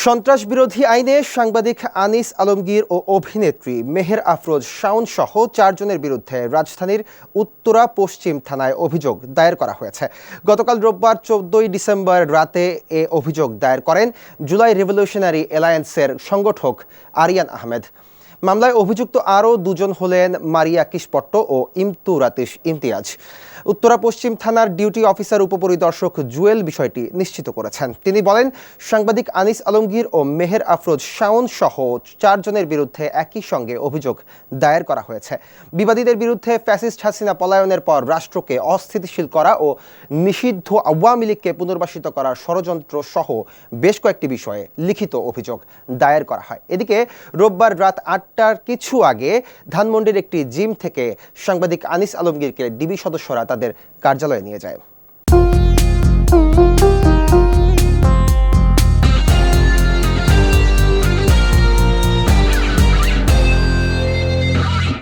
সন্ত্রাস বিরোধী আইনে সাংবাদিক আনিস আলমগীর ও অভিনেত্রী মেহের আফরোজ শাওন সহ 4 জনের বিরুদ্ধে রাজধানীর উত্তরা পশ্চিম থানায় অভিযোগ দায়ের করা হয়েছে। গতকাল রোববার 14 ডিসেম্বর রাতে এ অভিযোগ দায়ের করেন জুলাই রেভলিউশনারি অ্যালায়েন্সের সংগঠক আরিয়ান আহমেদ। মামলায় অভিযুক্ত আরও 2 জন হলেন মারিয়া কিশপট্ট ও ইমতুরাতিশ ইমতিয়াজ। উত্তরা পশ্চিম থানার ডিউটি অফিসার উপপরিদর্শক জুয়েল বিষয়টি নিশ্চিত করেছেন। তিনি বলেন, সাংবাদিক আনিস আলমগীর ও মেহের আফরোজ শাওন সহ 4 জনের বিরুদ্ধে একই সঙ্গে অভিযোগ দায়ের করা হয়েছে। বিবাদীদের বিরুদ্ধে ফ্যাসিস্ট হাসিনা পলায়নের পর রাষ্ট্রকে অস্থিতিশীল করা ও নিষিদ্ধ আওয়ামী লীগকে পুনর্বাসিত করার ষড়যন্ত্র সহ বেশ কয়েকটি বিষয়ে লিখিত অভিযোগ দায়ের করা হয়। এদিকে রোববার রাত 8টার কিছু আগে ধানমন্ডির একটি জিম থেকে সাংবাদিক আনিস আলমগীরকে ডিবি সদস্যরা তাদের কার্যালয়ে নিয়ে যায়।